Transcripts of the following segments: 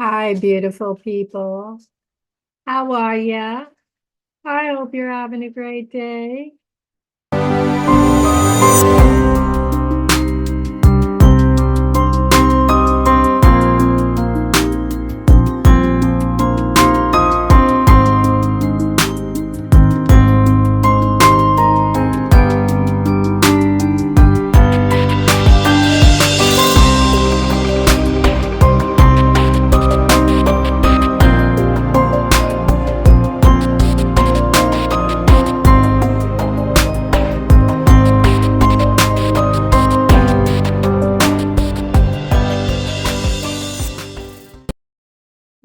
Hi, beautiful people. How are ya? I hope you're having a great day.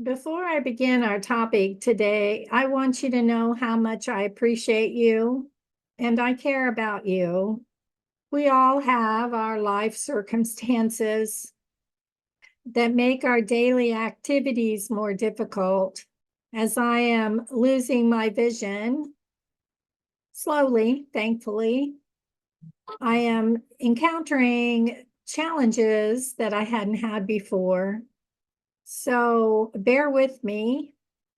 Before I begin our topic today, I want you to know how much I appreciate you and I care about you. We all have our life circumstances that make our daily activities more difficult. As I am losing my vision, slowly, thankfully, I am encountering challenges that I hadn't had before. So bear with me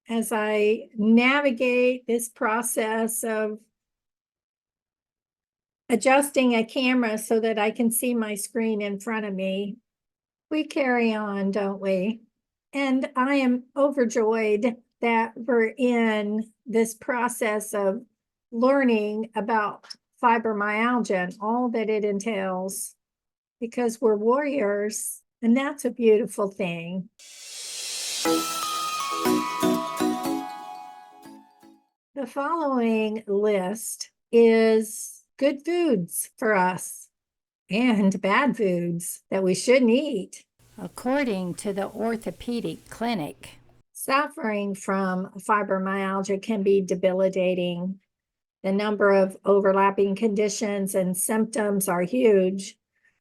as I navigate this process of adjusting a camera so that I can see my screen in front of me. We carry on, don't we? And I am overjoyed that we're in this process of learning about fibromyalgia and all that it entails, because we're warriors, and that's a beautiful thing. The following list is good foods for us and bad foods that we shouldn't eat, according to the orthopedic clinic. Suffering from fibromyalgia can be debilitating. The number of overlapping conditions and symptoms are huge.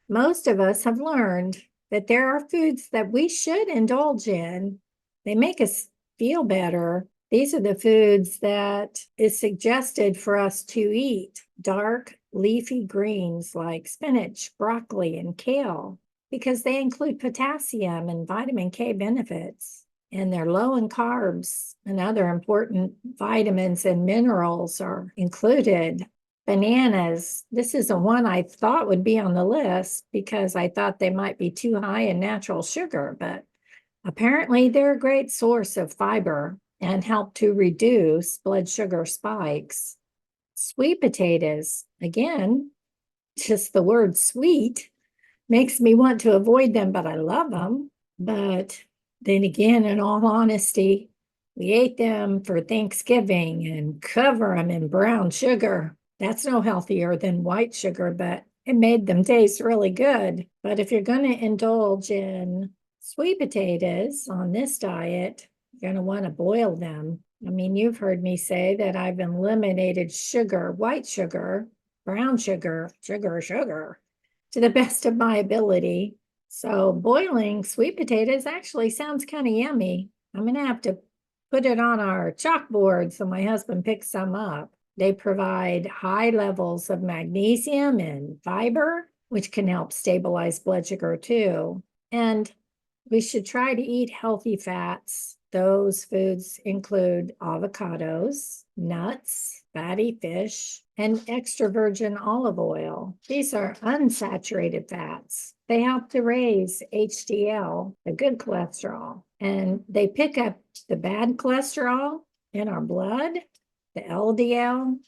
Most of us have learned that there are foods that we should indulge in. They make us feel better. These are the foods that is suggested for us to eat: dark leafy greens like spinach, broccoli, and kale, because they include potassium and vitamin K benefits, and they're low in carbs, and other important vitamins and minerals are included. Bananas, this isn't one I thought would be on the list because I thought they might be too high in natural sugar, but apparently they're a great source of fiber and help to reduce blood sugar spikes. Sweet potatoes, again, just the word sweet makes me want to avoid them, but I love them. But then again, in all honesty, we ate them for Thanksgiving and cover them in brown sugar. That's no healthier than white sugar, but it made them taste really good. But if you're going to indulge in sweet potatoes on this diet, you're going to want to boil them. I mean, you've heard me say that I've eliminated sugar, white sugar, brown sugar, sugar, to the best of my ability. So boiling sweet potatoes actually sounds kind of yummy. I'm going to have to put it on our chalkboard so my husband picks some up. They provide high levels of magnesium and fiber, which can help stabilize blood sugar too. And we should try to eat healthy fats. Those foods include avocados, nuts, fatty fish, and extra virgin olive oil. These are unsaturated fats. They help to raise HDL, the good cholesterol, and they pick up the bad cholesterol in our blood, the LDL,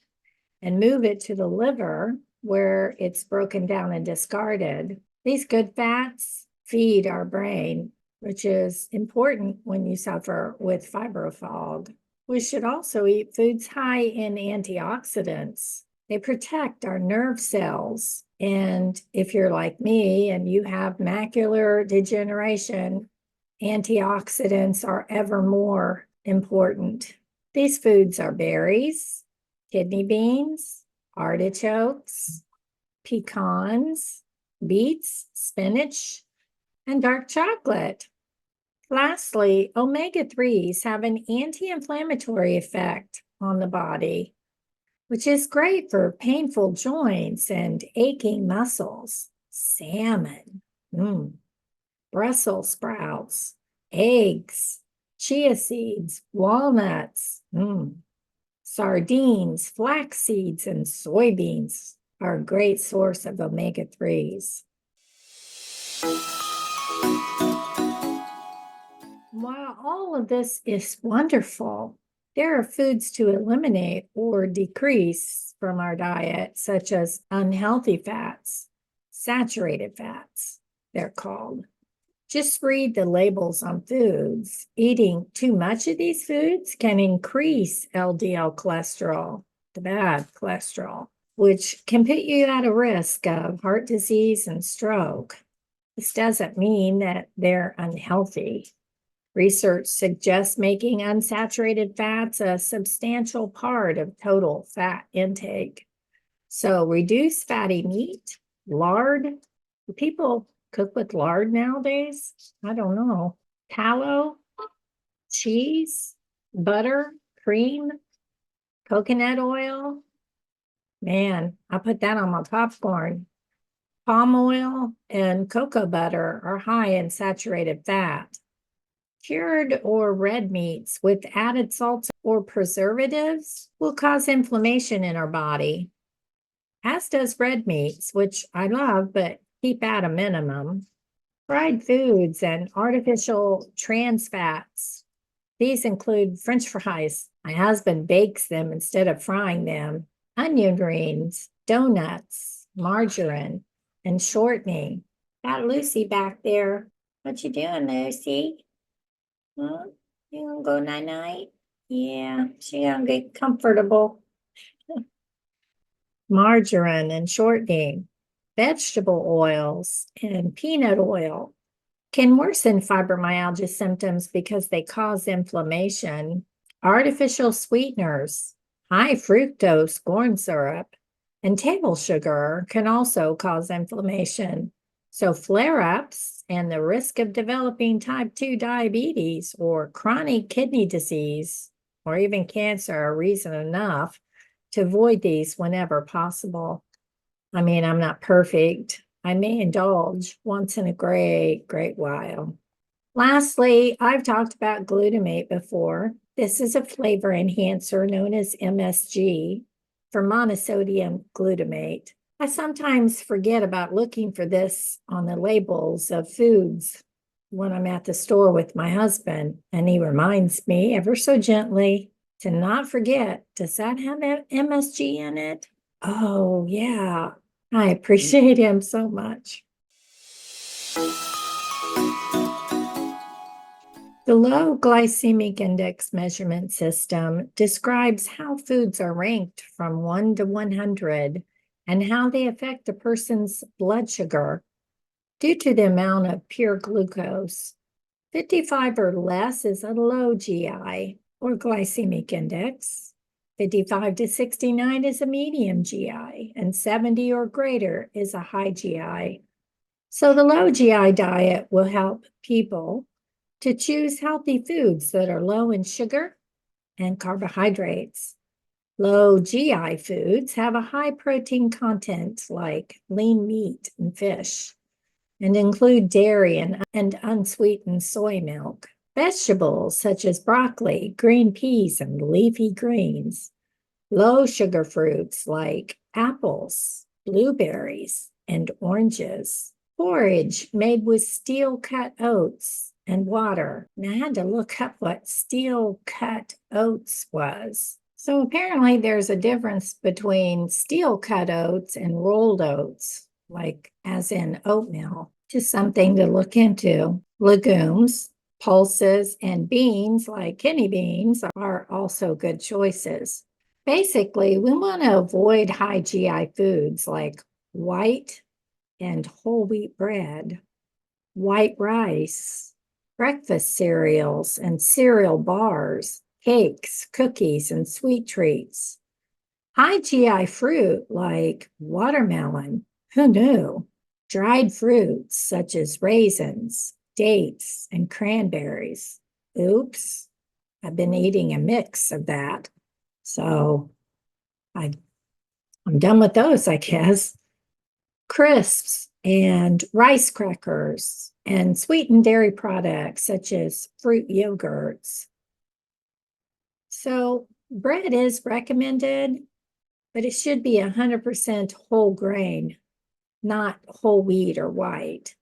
and move it to the liver where it's broken down and discarded. These good fats feed our brain, which is important when you suffer with fibro fog. We should also eat foods high in antioxidants. They protect our nerve cells. And if you're like me and you have macular degeneration, antioxidants are ever more important. These foods are berries, kidney beans, artichokes, pecans, beets, spinach, and dark chocolate. Lastly, omega-3s have an anti-inflammatory effect on the body, which is great for painful joints and aching muscles. Salmon, Brussels sprouts, eggs, chia seeds, walnuts, sardines, flax seeds, and soybeans are a great source of omega-3s. While all of this is wonderful, there are foods to eliminate or decrease from our diet, such as unhealthy fats, saturated fats, they're called. Just read the labels on foods. Eating too much of these foods can increase LDL cholesterol, the bad cholesterol, which can put you at a risk of heart disease and stroke. This doesn't mean that they're unhealthy. Research suggests making unsaturated fats a substantial part of total fat intake. So reduce fatty meat, lard. Do people cook with lard nowadays? I don't know. Tallow, cheese, butter, cream, coconut oil. Man, I put that on my popcorn. Palm oil and cocoa butter are high in saturated fat. Cured or red meats with added salts or preservatives will cause inflammation in our body, as does red meats, which I love, but keep at a minimum. Fried foods and artificial trans fats. These include French fries. My husband bakes them instead of frying them. Onion rings, donuts, margarine, and shortening. Got Lucy back there. What you doing, Lucy? Huh? You gonna go night-night? Yeah, she gonna get comfortable. Margarine and shortening, vegetable oils, and peanut oil can worsen fibromyalgia symptoms because they cause inflammation. Artificial sweeteners, high fructose corn syrup, and table sugar can also cause inflammation. So flare-ups and the risk of developing type 2 diabetes or chronic kidney disease or even cancer are reason enough to avoid these whenever possible. I mean, I'm not perfect. I may indulge once in a great while. Lastly, I've talked about glutamate before. This is a flavor enhancer known as MSG for monosodium glutamate. I sometimes forget about looking for this on the labels of foods when I'm at the store with my husband, and he reminds me ever so gently to not forget, does that have MSG in it? Oh, yeah. I appreciate him so much. The low glycemic index measurement system describes how foods are ranked from 1 to 100 and how they affect a person's blood sugar due to the amount of pure glucose. 55 or less is a low GI or glycemic index. 55 to 69 is a medium GI, and 70 or greater is a high GI. So the low GI diet will help people to choose healthy foods that are low in sugar and carbohydrates. Low GI foods have a high protein content like lean meat and fish, and include dairy and unsweetened soy milk. Vegetables such as broccoli, green peas, and leafy greens. Low sugar fruits like apples, blueberries, and oranges. Porridge made with steel-cut oats and water. And I had to look up what steel-cut oats was. So apparently there's a difference between steel-cut oats and rolled oats, like as in oatmeal. Just something to look into. Legumes, pulses, and beans like kidney beans are also good choices. Basically, we want to avoid high GI foods like white and whole wheat bread, white rice, breakfast cereals and cereal bars, cakes, cookies, and sweet treats. High GI fruit like watermelon, who knew? Dried fruits such as raisins, dates, and cranberries. Oops, I've been eating a mix of that. So I'm done with those, I guess. Crisps and rice crackers and sweetened dairy products such as fruit yogurts. So bread is recommended, but it should be 100% whole grain, not whole wheat or white.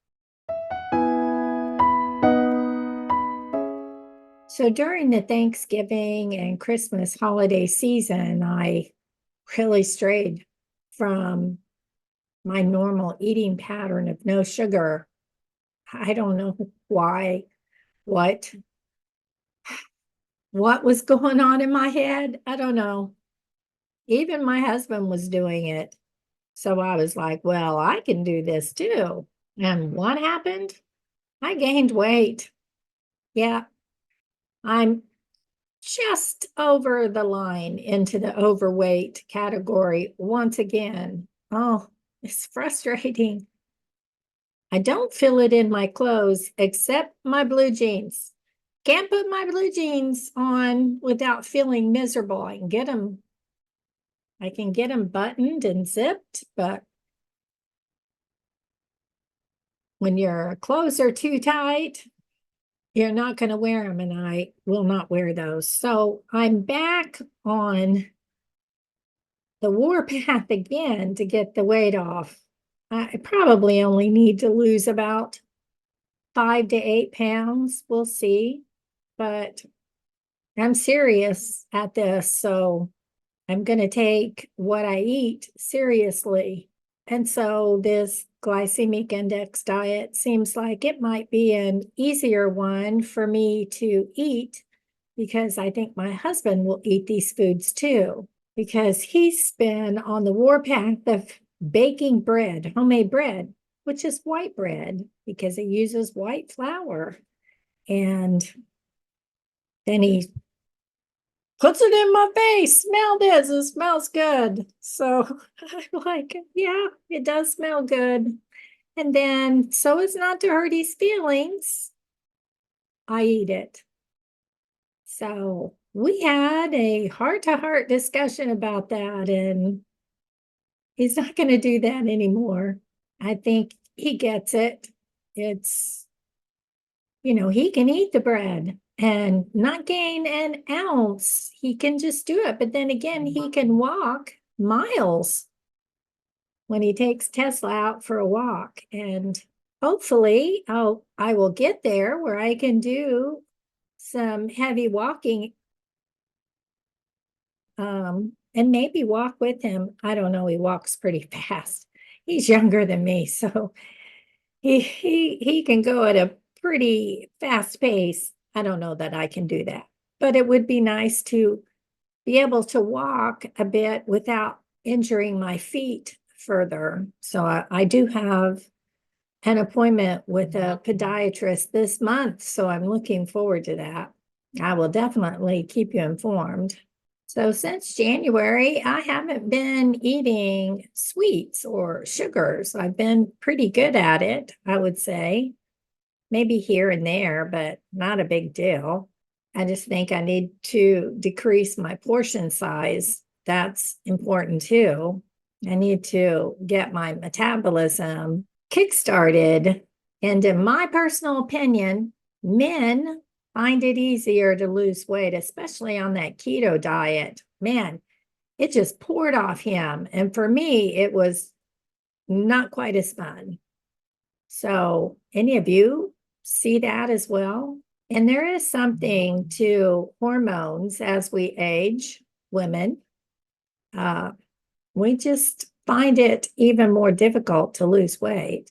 So during the Thanksgiving and Christmas holiday season, I really strayed from my normal eating pattern of no sugar. I don't know why, what was going on in my head. I don't know. Even my husband was doing it. So I was like, well, I can do this too. And what happened? I gained weight. Yeah, I'm just over the line into the overweight category once again. Oh, it's frustrating. I don't feel it in my clothes except my blue jeans. Can't put my blue jeans on without feeling miserable. I can get them buttoned and zipped, but when your clothes are too tight, you're not going to wear them, and I will not wear those. So I'm back on the warpath again to get the weight off. I probably only need to lose about 5 to 8 pounds. We'll see. But I'm serious at this. So I'm going to take what I eat seriously. And so this glycemic index diet seems like it might be an easier one for me to eat because I think my husband will eat these foods too, because he's been on the warpath of baking bread, homemade bread, which is white bread because it uses white flour. And then he puts it in my face. Smell this. It smells good. So I'm like, yeah, it does smell good. And then, so as not to hurt his feelings, I eat it. So we had a heart-to-heart discussion about that, and he's not going to do that anymore. I think he gets it. It's, he can eat the bread and not gain an ounce. He can just do it. But then again, he can walk miles when he takes Tesla out for a walk. And hopefully I will get there where I can do some heavy walking and maybe walk with him. I don't know. He walks pretty fast. He's younger than me, so he can go at a pretty fast pace. I don't know that I can do that, but it would be nice to be able to walk a bit without injuring my feet further. So I do have an appointment with a podiatrist this month, so I'm looking forward to that. I will definitely keep you informed. So since January, I haven't been eating sweets or sugars. I've been pretty good at it, I would say. Maybe here and there, but not a big deal. I just think I need to decrease my portion size. That's important too. I need to get my metabolism kickstarted. And in my personal opinion, men find it easier to lose weight, especially on that keto diet. Man, it just poured off him. And for me, it was not quite as fun. So, any of you see that as well? And there is something to hormones as we age, women. We just find it even more difficult to lose weight.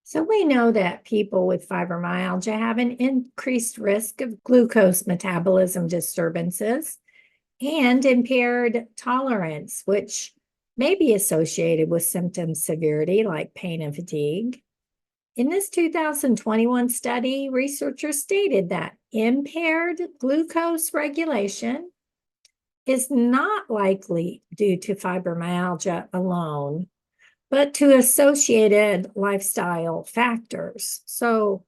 So we know that people with fibromyalgia have an increased risk of glucose metabolism disturbances and impaired tolerance, which may be associated with symptom severity like pain and fatigue. In this 2021 study, researchers stated that impaired glucose regulation is not likely due to fibromyalgia alone, but to associated lifestyle factors. So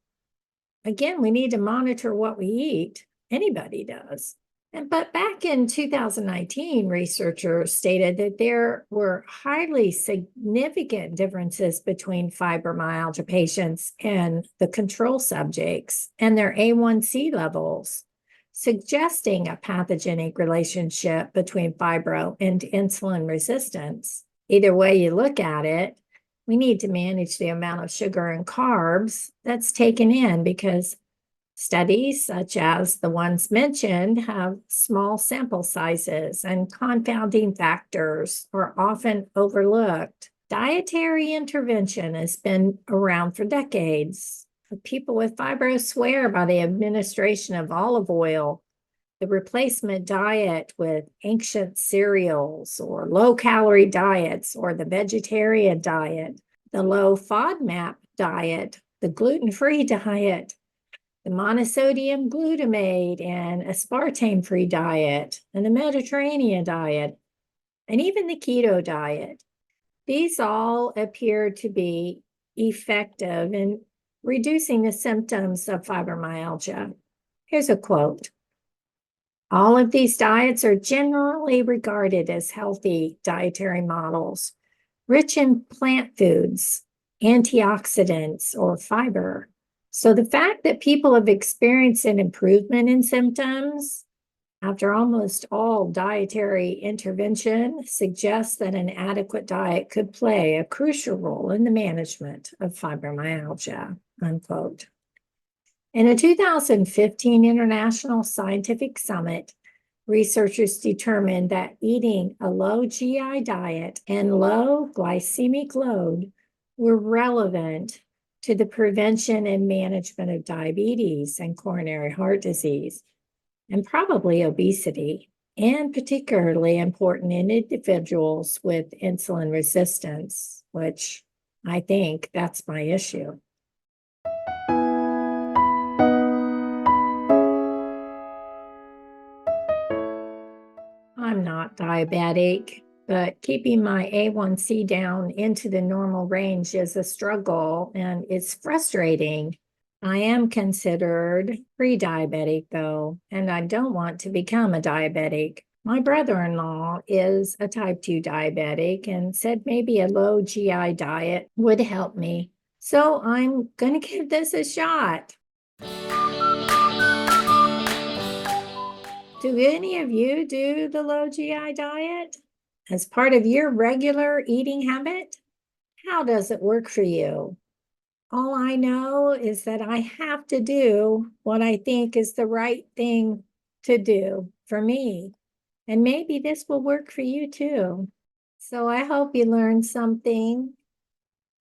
again, we need to monitor what we eat. Anybody does. But back in 2019, researchers stated that there were highly significant differences between fibromyalgia patients and the control subjects and their A1C levels, suggesting a pathogenic relationship between fibro and insulin resistance. Either way you look at it, we need to manage the amount of sugar and carbs that's taken in because studies, such as the ones mentioned, have small sample sizes and confounding factors are often overlooked. Dietary intervention has been around for decades. People with fibro swear by the administration of olive oil, the replacement diet with ancient cereals or low-calorie diets or the vegetarian diet, the low FODMAP diet, the gluten-free diet, the monosodium glutamate and aspartame-free diet, and the Mediterranean diet, and even the keto diet. These all appear to be effective in reducing the symptoms of fibromyalgia. Here's a quote. All of these diets are generally regarded as healthy dietary models, rich in plant foods, antioxidants, or fiber. So the fact that people have experienced an improvement in symptoms after almost all dietary intervention suggests that an adequate diet could play a crucial role in the management of fibromyalgia, unquote. In a 2015 International Scientific Summit, researchers determined that eating a low GI diet and low glycemic load were relevant to the prevention and management of diabetes and coronary heart disease, and probably obesity, and particularly important in individuals with insulin resistance, which I think that's my issue. I'm not diabetic, but keeping my A1C down into the normal range is a struggle and it's frustrating. I am considered pre-diabetic though, and I don't want to become a diabetic. My brother-in-law is a type 2 diabetic and said maybe a low GI diet would help me. So I'm going to give this a shot. Do any of you do the low GI diet as part of your regular eating habit? How does it work for you? All I know is that I have to do what I think is the right thing to do for me. And maybe this will work for you too. So I hope you learned something.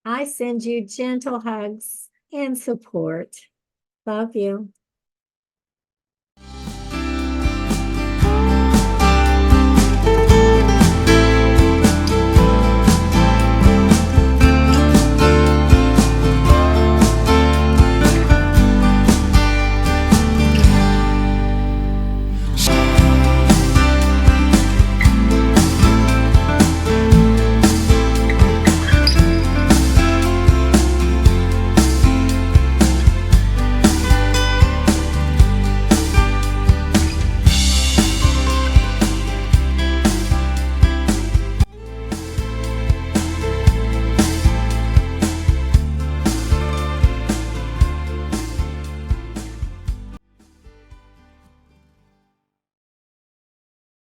I send you gentle hugs and support. Love you.